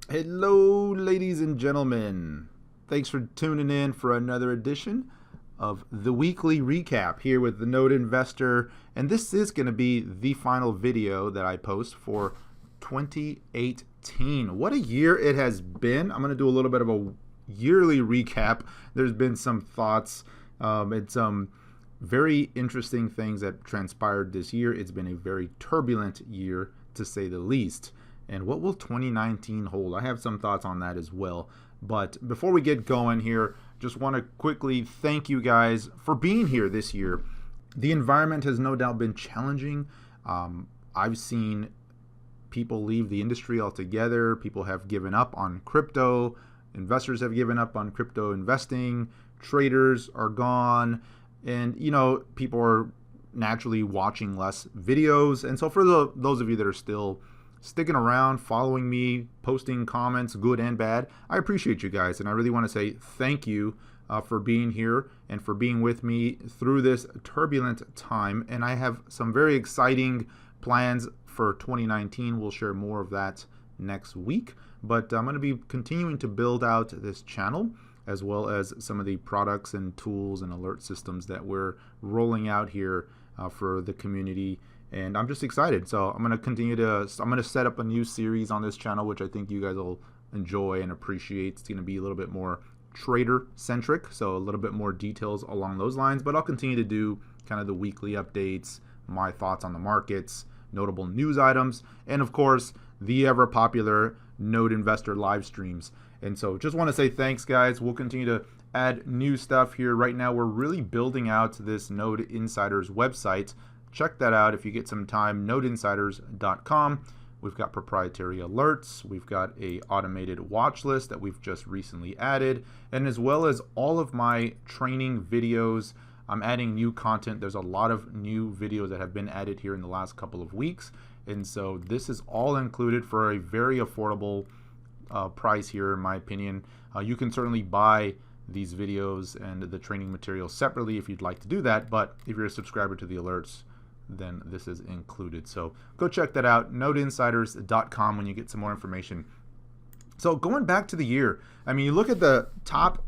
Hello, ladies and gentlemen. Thanks for tuning in for another edition of the weekly recap here with the Node Investor. And this is going to be the final video that I post for 2018. What a year it has been. I'm going to do a little bit of a yearly recap. There's been some thoughts and some very interesting things that transpired this year. It's been a very turbulent year, to say the least. And what will 2019 hold? I have some thoughts on that as well. But before we get going here, just want to quickly thank you guys for being here this year. The environment has no doubt been challenging. I've seen people leave the industry altogether. People have given up on crypto. Investors have given up on crypto investing. Traders are gone. And, people are naturally watching less videos. And so for those of you that are still sticking around, following me, posting comments, good and bad, I appreciate you guys. And I really want to say thank you for being here and for being with me through this turbulent time. And I have some very exciting plans for 2019. We'll share more of that next week. But I'm going to be continuing to build out this channel, as well as some of the products and tools and alert systems that we're rolling out here for the community. And I'm just excited. So I'm going to set up a new series on this channel, which I think you guys will enjoy and appreciate. It's going to be a little bit more trader centric, so a little bit more details along those lines. But I'll continue to do kind of the weekly updates, my thoughts on the markets, notable news items, and of course, the ever popular Node Investor live streams. And so just want to say thanks, guys. We'll continue to add new stuff here. Right now, we're really building out this Node Insiders website. Check that out if you get some time, nodeinsiders.com. We've got proprietary alerts. We've got a automated watch list that we've just recently added, and as well as all of my training videos. I'm adding new content. There's a lot of new videos that have been added here in the last couple of weeks. And so this is all included for a very affordable price here, in my opinion. You can certainly buy these videos and the training materials separately if you'd like to do that. But if you're a subscriber to the alerts, then this is included. So go check that out, nodeinsiders.com, when you get some more information. So going back to the year, I mean, you look at the top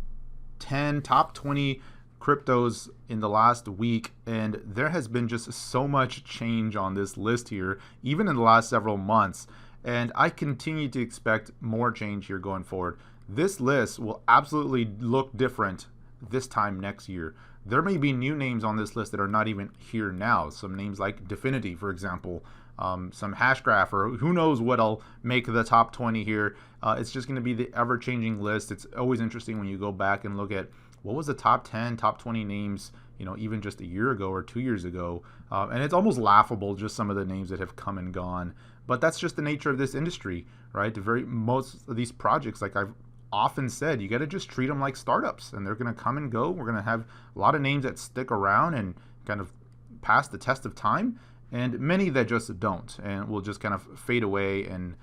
10, top 20 cryptos in the last week, and there has been just so much change on this list here, even in the last several months. And I continue to expect more change here going forward. This list will absolutely look different this time next year. There may be new names on this list that are not even here now. Some names like Definity, for example, some Hashgraph, or who knows what'll make the top 20 here. It's just going to be the ever-changing list. It's always interesting when you go back and look at what was the top 10, top 20 names, even just a year ago or 2 years ago. And it's almost laughable, just some of the names that have come and gone. But that's just the nature of this industry, right? Most of these projects, like I've often said, you got to just treat them like startups, and they're going to come and go. We're going to have a lot of names that stick around and kind of pass the test of time, and many that just don't, and will just kind of fade away and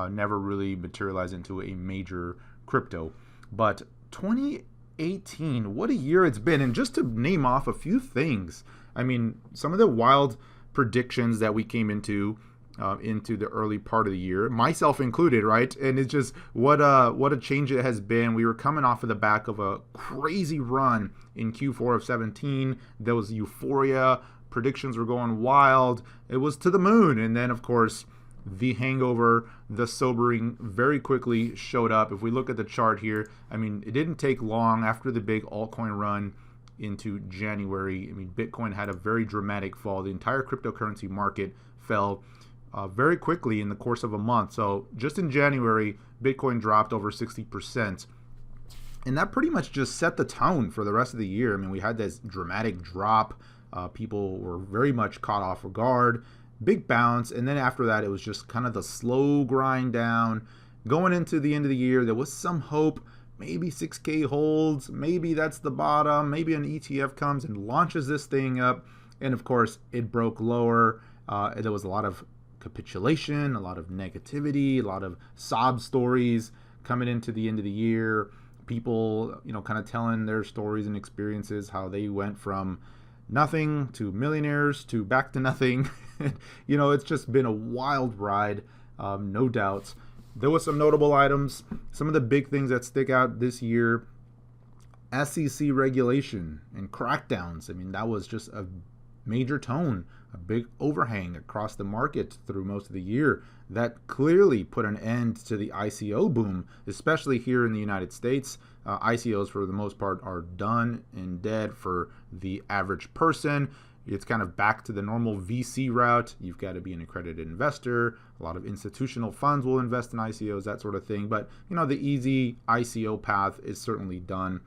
never really materialize into a major crypto. But 2018, what a year it's been. And just to name off a few things, I mean, some of the wild predictions that we came into the early part of the year, myself included, right? And it's just what a change it has been. We were coming off of the back of a crazy run in Q4 of 17. There was euphoria. Predictions were going wild. It was to the moon. And then, of course, the hangover, the sobering very quickly showed up. If we look at the chart here, I mean, it didn't take long after the big altcoin run into January. I mean, Bitcoin had a very dramatic fall. The entire cryptocurrency market fell very quickly in the course of a month. So just in January, Bitcoin dropped over 60%. And that pretty much just set the tone for the rest of the year. I mean, we had this dramatic drop. People were very much caught off guard. Big bounce. And then after that, it was just kind of the slow grind down. Going into the end of the year, there was some hope. Maybe 6K holds. Maybe that's the bottom. Maybe an ETF comes and launches this thing up. And of course, it broke lower. There was a lot of capitulation, a lot of negativity, a lot of sob stories coming into the end of the year. People, kind of telling their stories and experiences, how they went from nothing to millionaires to back to nothing. It's just been a wild ride, no doubt. There was some notable items. Some of the big things that stick out this year: SEC regulation and crackdowns. I mean, that was just a major tone, a big overhang across the market through most of the year. That clearly put an end to the ICO boom, especially here in the United States. ICOs, for the most part, are done and dead for the average person. It's kind of back to the normal VC route. You've got to be an accredited investor. A lot of institutional funds will invest in ICOs, that sort of thing. But, the easy ICO path is certainly done.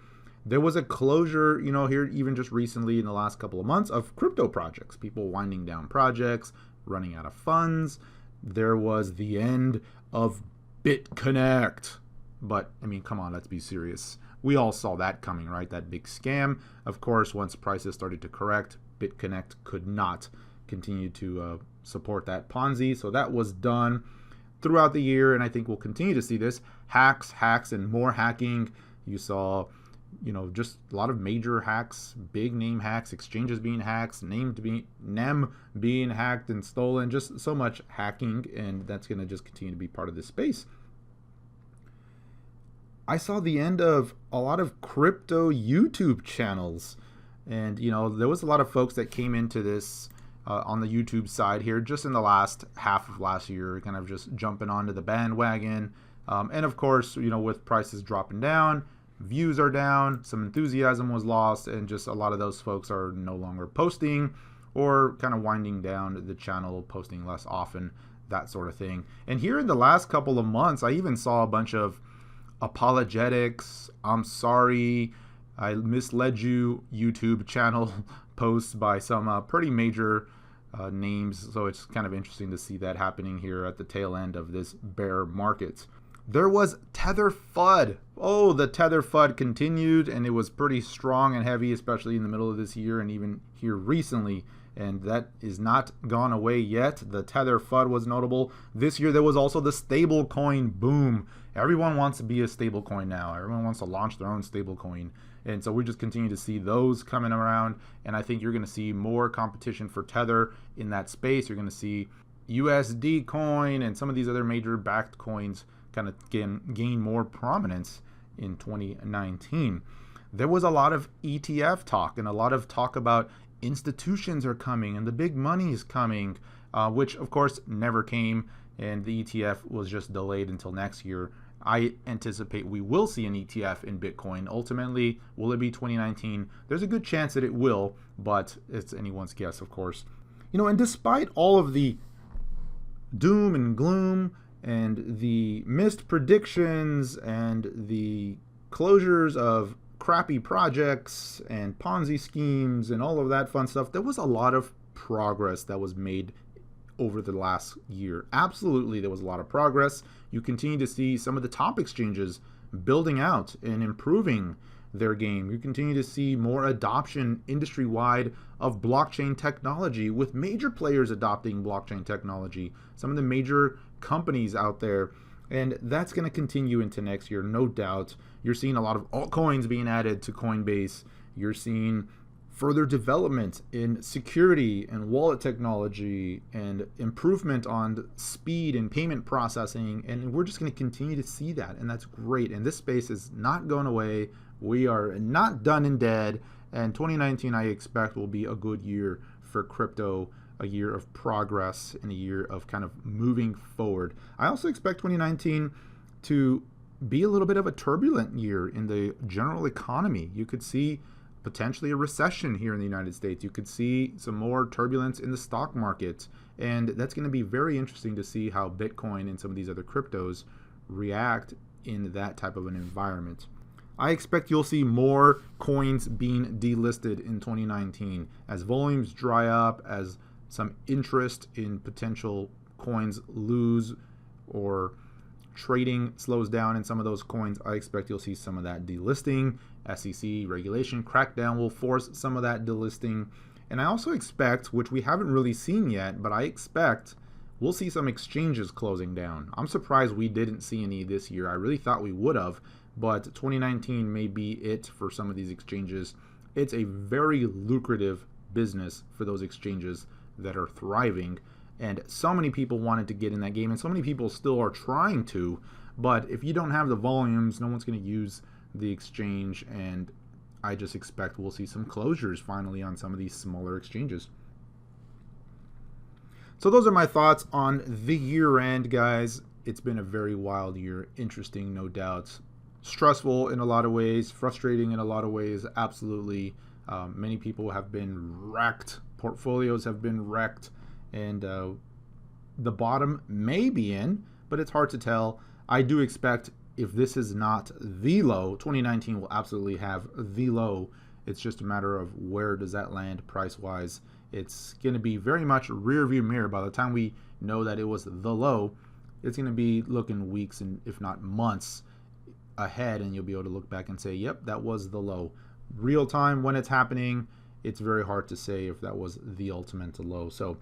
There was a closure, here even just recently in the last couple of months, of crypto projects, people winding down projects, running out of funds. There was the end of BitConnect. But, come on, let's be serious. We all saw that coming, right? That big scam. Of course, once prices started to correct, BitConnect could not continue to support that Ponzi. So that was done throughout the year, and I think we'll continue to see this. Hacks, and more hacking. You saw just a lot of major hacks, big name hacks, exchanges being hacked, NEM being hacked and stolen, just so much hacking, and that's going to just continue to be part of this space. I saw the end of a lot of crypto YouTube channels, and there was a lot of folks that came into this on the YouTube side here just in the last half of last year, kind of just jumping onto the bandwagon, and of course, with prices dropping down, views are down, some enthusiasm was lost, and just a lot of those folks are no longer posting or kind of winding down the channel, posting less often, that sort of thing. And here in the last couple of months, I even saw a bunch of apologetics, I'm sorry, I misled you, YouTube channel posts by some pretty major names. So it's kind of interesting to see that happening here at the tail end of this bear market. There was Tether FUD. Oh, the Tether FUD continued, and it was pretty strong and heavy, especially in the middle of this year and even here recently. And that is not gone away yet. The Tether FUD was notable. This year, there was also the stablecoin boom. Everyone wants to be a stablecoin now. Everyone wants to launch their own stablecoin. And so we just continue to see those coming around. And I think you're going to see more competition for Tether in that space. You're going to see USD coin and some of these other major backed coins kind of gain more prominence in 2019. There was a lot of ETF talk and a lot of talk about institutions are coming and the big money is coming, which of course never came, and the ETF was just delayed until next year. I anticipate we will see an ETF in Bitcoin. Ultimately, will it be 2019? There's a good chance that it will, but it's anyone's guess, of course. And despite all of the doom and gloom and the missed predictions and the closures of crappy projects and Ponzi schemes and all of that fun stuff, there was a lot of progress that was made over the last year. Absolutely, there was a lot of progress. You continue to see some of the top exchanges building out and improving their game. You continue to see more adoption industry-wide of blockchain technology, with major players adopting blockchain technology, some of the major companies out there, and that's going to continue into next year, no doubt. You're seeing a lot of altcoins being added to Coinbase. You're seeing further development in security and wallet technology and improvement on speed and payment processing, and we're just going to continue to see that, and that's great. And this space is not going away. We are not done and dead, and 2019 I expect will be a good year for crypto, a year of progress and a year of kind of moving forward. I also expect 2019 to be a little bit of a turbulent year in the general economy. You could see potentially a recession here in the United States. You could see some more turbulence in the stock market, and that's going to be very interesting to see how Bitcoin and some of these other cryptos react in that type of an environment. I expect you'll see more coins being delisted in 2019 as volumes dry up, as some interest in potential coins lose or trading slows down in some of those coins. I expect you'll see some of that delisting. SEC regulation crackdown will force some of that delisting. And I also expect, which we haven't really seen yet, but I expect we'll see some exchanges closing down. I'm surprised we didn't see any this year. I really thought we would have, but 2019 may be it for some of these exchanges. It's a very lucrative business for those exchanges that are thriving. and so many people wanted to get in that game, and so many people still are trying to. But if you don't have the volumes, no one's going to use the exchange, and I just expect we'll see some closures finally on some of these smaller exchanges. So those are my thoughts on the year end, guys. It's been a very wild year, interesting, no doubt, stressful in a lot of ways, frustrating in a lot of ways, absolutely. Many people have been wrecked, portfolios have been wrecked, and the bottom may be in, but it's hard to tell. I do expect, if this is not the low, 2019 will absolutely have the low. It's just a matter of where does that land price-wise. It's going to be very much rear view mirror. By the time we know that it was the low, it's going to be looking weeks and if not months ahead, and you'll be able to look back and say, yep, that was the low. Real time when it's happening, it's very hard to say if that was the ultimate low. So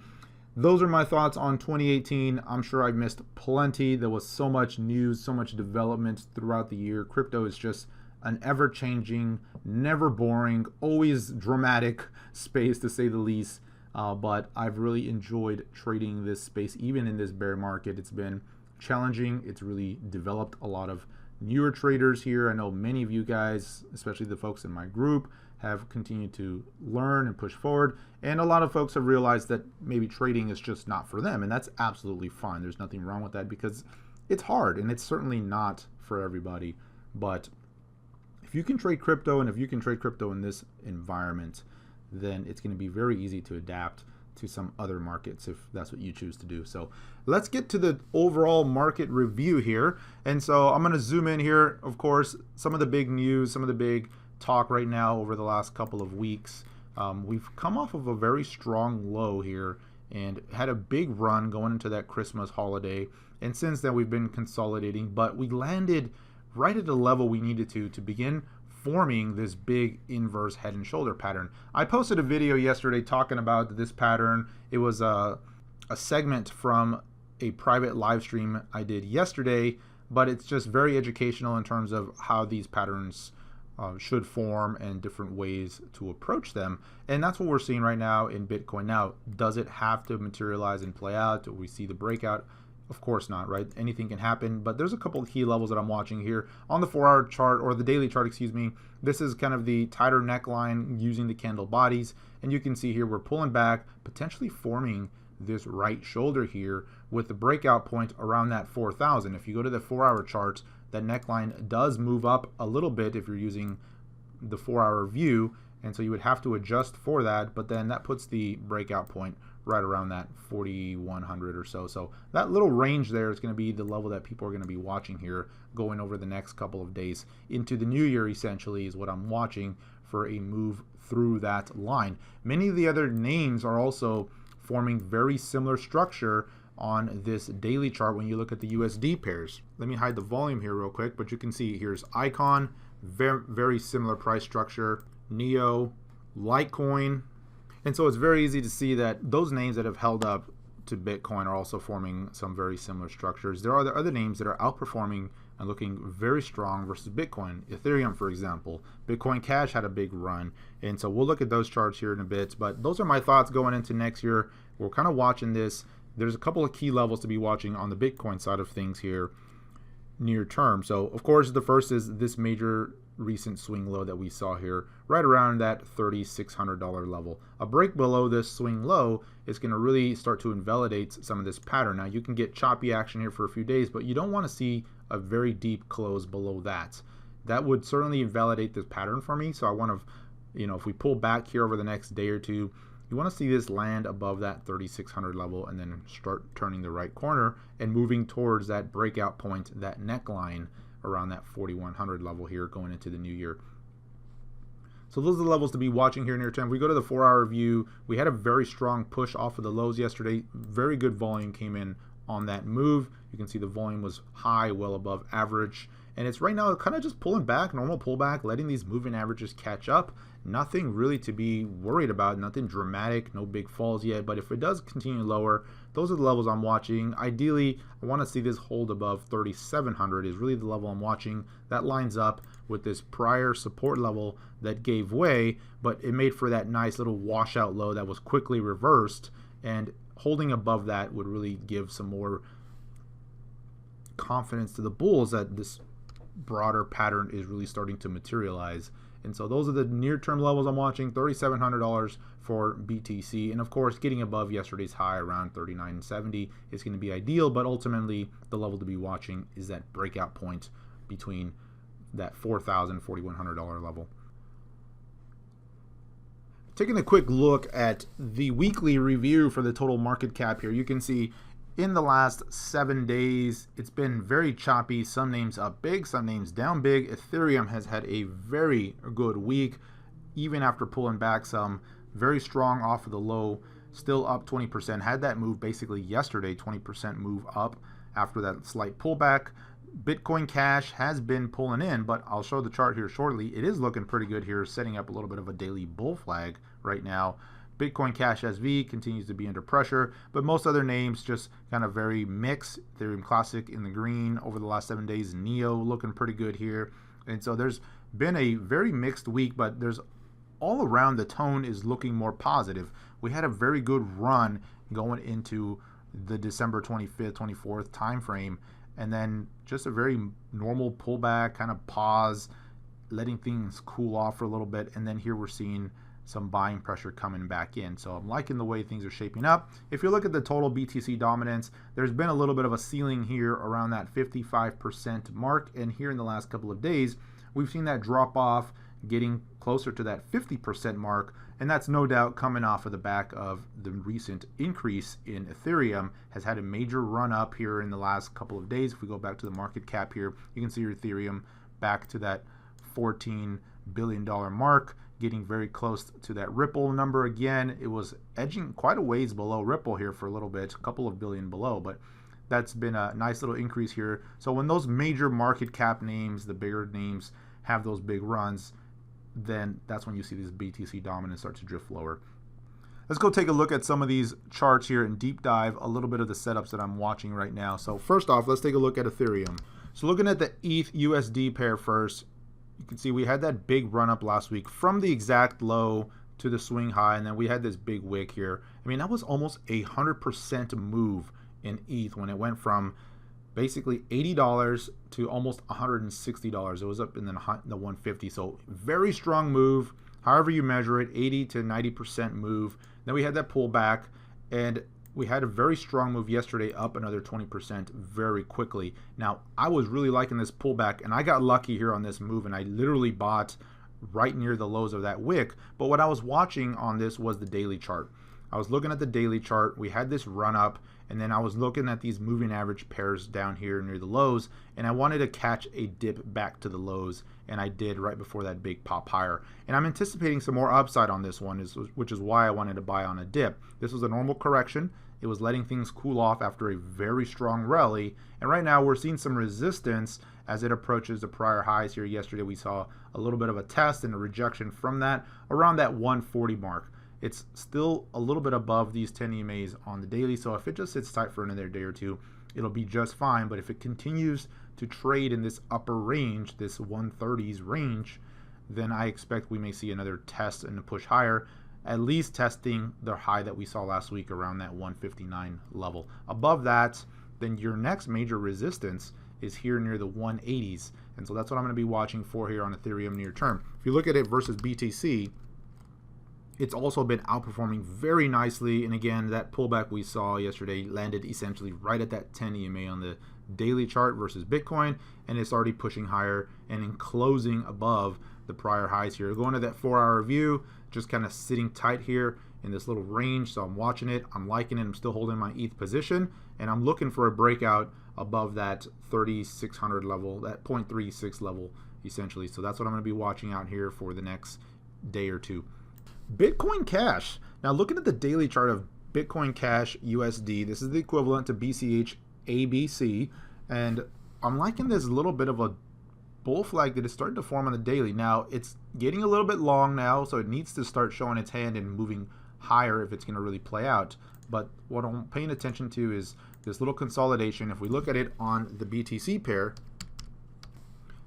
those are my thoughts on 2018. I'm sure I've missed plenty. There was so much news, so much development throughout the year. Crypto is just an ever-changing, never boring, always dramatic space, to say the least. But I've really enjoyed trading this space, even in this bear market. It's been challenging. It's really developed a lot of newer traders here. I know many of you guys, especially the folks in my group, have continued to learn and push forward. And a lot of folks have realized that maybe trading is just not for them. And that's absolutely fine. There's nothing wrong with that, because it's hard and it's certainly not for everybody. But if you can trade crypto, and if you can trade crypto in this environment, then it's going to be very easy to adapt to some other markets if that's what you choose to do. So let's get to the overall market review here. And so I'm going to zoom in here. Of course, some of the big news, some of the big talk right now over the last couple of weeks. We've come off of a very strong low here and had a big run going into that Christmas holiday. And since then, we've been consolidating, but we landed right at the level we needed to begin forming this big inverse head and shoulder pattern. I posted a video yesterday talking about this pattern. It was a segment from a private live stream I did yesterday, but it's just very educational in terms of how these patterns should form and different ways to approach them. And that's what we're seeing right now in Bitcoin. Now, does it have to materialize and play out? Do we see the breakout? Of course not, right? Anything can happen, but there's a couple of key levels that I'm watching here on the 4-hour chart, or the daily chart, excuse me. This is kind of the tighter neckline using the candle bodies, and you can see here we're pulling back, potentially forming this right shoulder here with the breakout point around that 4,000. If you go to the 4-hour chart, that neckline does move up a little bit if you're using the 4-hour view, and so you would have to adjust for that, but then that puts the breakout point right around that 4,100 or so. So that little range there is going to be the level that people are going to be watching here going over the next couple of days into the new year, essentially, is what I'm watching for a move through that line. Many of the other names are also forming very similar structure on this daily chart when you look at the USD pairs. Let me hide the volume here real quick, but you can see here's Icon, very similar price structure, Neo, Litecoin. And so it's very easy to see that those names that have held up to Bitcoin are also forming some very similar structures. There are other names that are outperforming and looking very strong versus Bitcoin. Ethereum, for example. Bitcoin Cash had a big run. And so we'll look at those charts here in a bit. But those are my thoughts going into next year. We're kind of watching this. There's a couple of key levels to be watching on the Bitcoin side of things here near term. So, of course, the first is this major recent swing low that we saw here right around that $3,600 level. A break below this swing low is going to really start to invalidate some of this pattern. Now, you can get choppy action here for a few days, but you don't want to see a very deep close below that. That would certainly invalidate this pattern for me. So I want to, if we pull back here over the next day or two, you want to see this land above that 3,600 level and then start turning the right corner and moving towards that breakout point, that neckline around that 4,100 level here going into the new year. So those are the levels to be watching here near term. If we go to the 4-hour view, we had a very strong push off of the lows yesterday. Very good volume came in on that move. You can see the volume was high, well above average. And it's right now kind of just pulling back, normal pullback, letting these moving averages catch up. Nothing really to be worried about, nothing dramatic, no big falls yet. But if it does continue lower, those are the levels I'm watching. Ideally, I want to see this hold above 3,700 is really the level I'm watching. That lines up with this prior support level that gave way, but it made for that nice little washout low that was quickly reversed. And holding above that would really give some more confidence to the bulls that this broader pattern is really starting to materialize. And so those are the near-term levels I'm watching. $3,700 for BTC, and of course getting above yesterday's high around 39.70 is going to be ideal, but ultimately the level to be watching is that breakout point between that $4,000 $4,100 level. Taking a quick look at the weekly review for the total market cap here, you can see in the last 7 days, it's been very choppy. Some names up big, some names down big. Ethereum has had a very good week, even after pulling back some. Very strong off of the low, still up 20%. Had that move basically yesterday, 20% move up after that slight pullback. Bitcoin Cash has been pulling in, but I'll show the chart here shortly. It is looking pretty good here, setting up a little bit of a daily bull flag right now. Bitcoin Cash SV continues to be under pressure, but most other names just kind of very mixed. Ethereum Classic in the green over the last 7 days. Neo looking pretty good here. And so there's been a very mixed week, but there's all around the tone is looking more positive. We had a very good run going into the December 25th, 24th timeframe, and then just a very normal pullback, kind of pause, letting things cool off for a little bit, and then here we're seeing some buying pressure coming back in. So I'm liking the way things are shaping up. If you look at the total BTC dominance, there's been a little bit of a ceiling here around that 55% mark, and here in the last couple of days, we've seen that drop off, getting closer to that 50% mark, and that's no doubt coming off of the back of the recent increase in Ethereum. Has had a major run up here in the last couple of days. If we go back to the market cap here, you can see your Ethereum back to that $14 billion mark, getting very close to that Ripple number again. It was edging quite a ways below Ripple here for a little bit, a couple of billion below, but that's been a nice little increase here. So when those major market cap names, the bigger names, have those big runs, then that's when you see this BTC dominance start to drift lower. Let's go take a look at some of these charts here and deep dive a little bit of the setups that I'm watching right now. So first off, let's take a look at Ethereum. So looking at the ETH USD pair first, you can see we had that big run up last week from the exact low to the swing high, and then we had this big wick here. I mean, that was almost 100% move in ETH when it went from basically $80 to almost $160. It was up in the 150. So very strong move. However you measure it, 80 to 90% move. Then we had that pullback, and we had a very strong move yesterday, up another 20% very quickly. Now, I was really liking this pullback, and I got lucky here on this move, and I literally bought right near the lows of that wick. But what I was watching on this was the daily chart. I was looking at the daily chart. We had this run up, and then I was looking at these moving average pairs down here near the lows, and I wanted to catch a dip back to the lows, and I did right before that big pop higher. And I'm anticipating some more upside on this one, which is why I wanted to buy on a dip. This was a normal correction. It was letting things cool off after a very strong rally, and right now we're seeing some resistance as it approaches the prior highs here. Yesterday we saw a little bit of a test and a rejection from that around that 140 mark. It's still a little bit above these 10 EMAs on the daily, so if it just sits tight for another day or two, it'll be just fine. But if it continues to trade in this upper range, this 130s range, then I expect we may see another test and a push higher, at least testing the high that we saw last week around that 159 level. Above that, then your next major resistance is here near the 180s, and so that's what I'm going to be watching for here on Ethereum near term. If you look at it versus BTC, it's also been outperforming very nicely, and again, that pullback we saw yesterday landed essentially right at that 10 EMA on the daily chart versus Bitcoin, and it's already pushing higher and in closing above the prior highs here. Going to that 4-hour view, just kind of sitting tight here in this little range, so I'm watching it, I'm liking it, I'm still holding my ETH position, and I'm looking for a breakout above that 3,600 level, that 0.36 level essentially. So that's what I'm going to be watching out here for the next day or two. Bitcoin Cash. Now looking at the daily chart of Bitcoin Cash USD, this is the equivalent to BCH ABC, and I'm liking this little bit of a bull flag that is starting to form on the daily. Now it's getting a little bit long now, so it needs to start showing its hand and moving higher if it's going to really play out. But what I'm paying attention to is this little consolidation. If we look at it on the BTC pair,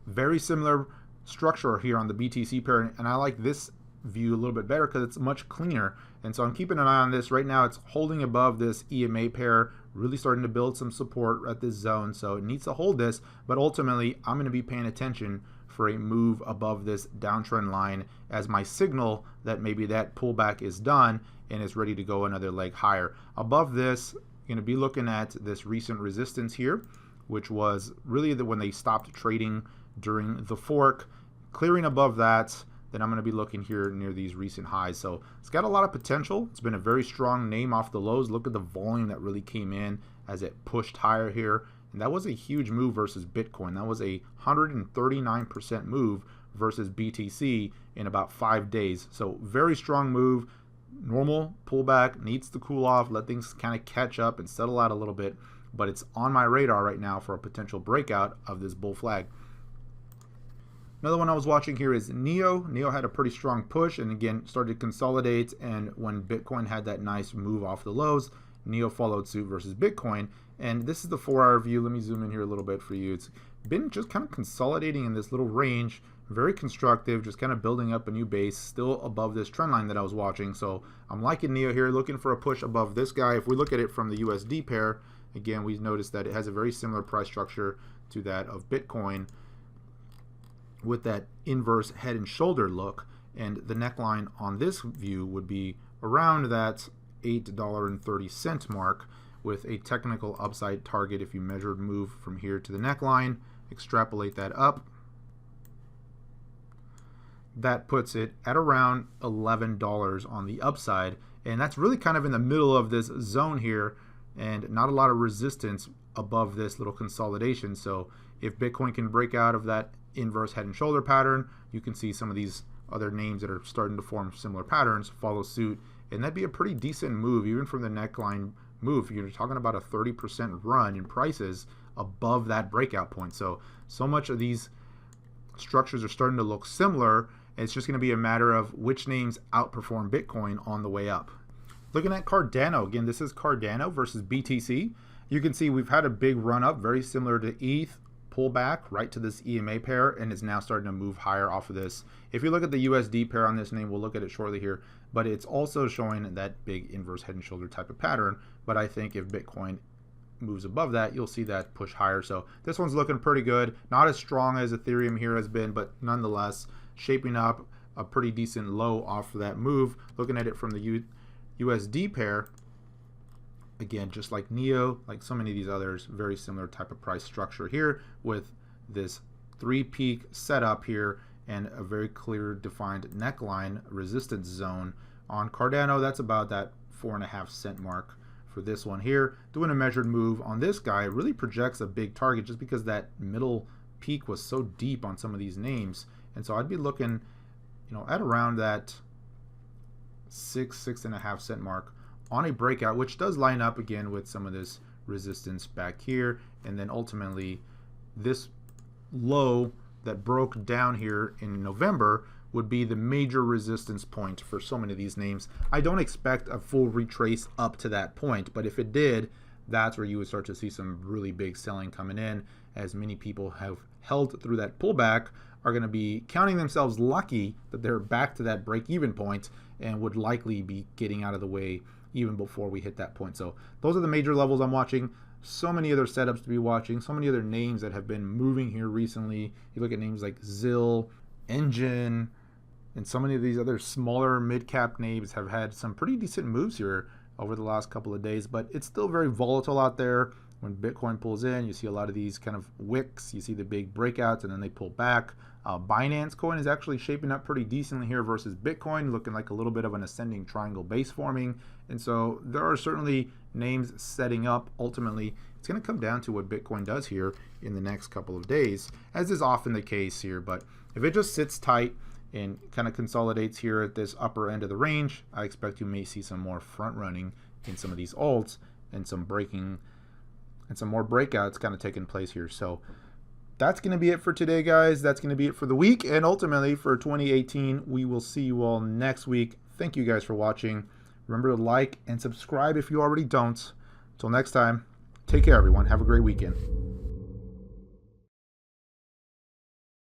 very similar structure here on the BTC pair, and I like this view a little bit better because it's much cleaner. And so I'm keeping an eye on this. Right now it's holding above this EMA pair, really starting to build some support at this zone. So it needs to hold this, but ultimately I'm going to be paying attention for a move above this downtrend line as my signal that maybe that pullback is done and is ready to go another leg higher. Above this, going to be looking at this recent resistance here, which was really when they stopped trading during the fork. Clearing above that, then I'm going to be looking here near these recent highs. So it's got a lot of potential. It's been a very strong name off the lows. Look at the volume that really came in as it pushed higher here. And that was a huge move versus Bitcoin. That was a 139% move versus BTC in about 5 days. So very strong move. Normal pullback, needs to cool off, let things kind of catch up and settle out a little bit. But it's on my radar right now for a potential breakout of this bull flag. Another one I was watching here is NEO. NEO had a pretty strong push and again started to consolidate, and when Bitcoin had that nice move off the lows, NEO followed suit versus Bitcoin. And this is the 4-hour view. Let me zoom in here a little bit for you. It's been just kind of consolidating in this little range, very constructive, just kind of building up a new base, still above this trend line that I was watching. So I'm liking NEO here, looking for a push above this guy. If we look at it from the USD pair, again, we notice that it has a very similar price structure to that of Bitcoin, with that inverse head and shoulder look, and the neckline on this view would be around that $8.30 mark with a technical upside target. If you measured move from here to the neckline, extrapolate that up, that puts it at around $11 on the upside, and that's really kind of in the middle of this zone here and not a lot of resistance above this little consolidation. So if Bitcoin can break out of that inverse head and shoulder pattern, you can see some of these other names that are starting to form similar patterns follow suit, and that'd be a pretty decent move even from the neckline move. You're talking about a 30% run in prices above that breakout point. So much of these structures are starting to look similar. It's just going to be a matter of which names outperform Bitcoin on the way up. Looking at Cardano, again, this is Cardano versus BTC. You can see we've had a big run up, very similar to ETH, pull back right to this EMA pair, and is now starting to move higher off of this. If you look at the USD pair on this name, we'll look at it shortly here, but it's also showing that big inverse head and shoulder type of pattern. But I think if Bitcoin moves above that, you'll see that push higher. So this one's looking pretty good. Not as strong as Ethereum here has been, but nonetheless shaping up a pretty decent low off of that move. Looking at it from the USD pair, again, just like NEO, like so many of these others, very similar type of price structure here with this 3-peak setup here and a very clear defined neckline resistance zone. On Cardano, that's about that 4.5 cent mark for this one here. Doing a measured move on this guy really projects a big target just because that middle peak was so deep on some of these names. And so I'd be looking, at around that 6.5 cent mark on a breakout, which does line up again with some of this resistance back here, and then ultimately this low that broke down here in November would be the major resistance point for so many of these names. I don't expect a full retrace up to that point, but if it did, that's where you would start to see some really big selling coming in, as many people have held through that pullback are going to be counting themselves lucky that they're back to that break-even point and would likely be getting out of the way even before we hit that point. So those are the major levels I'm watching. So many other setups to be watching, so many other names that have been moving here recently. You look at names like Zill, Engine, and so many of these other smaller mid-cap names have had some pretty decent moves here over the last couple of days, but it's still very volatile out there. When Bitcoin pulls in, you see a lot of these kind of wicks, you see the big breakouts, and then they pull back. Binance coin is actually shaping up pretty decently here versus Bitcoin, looking like a little bit of an ascending triangle base forming. And so there are certainly names setting up. Ultimately, it's going to come down to what Bitcoin does here in the next couple of days, as is often the case here. But if it just sits tight and kind of consolidates here at this upper end of the range, I expect you may see some more front running in some of these alts and some breaking and some more breakouts kind of taking place here. So that's going to be it for today, guys. That's going to be it for the week, and ultimately for 2018. We will see you all next week. Thank you guys for watching. Remember to like and subscribe if you already don't. Until next time, take care, everyone. Have a great weekend.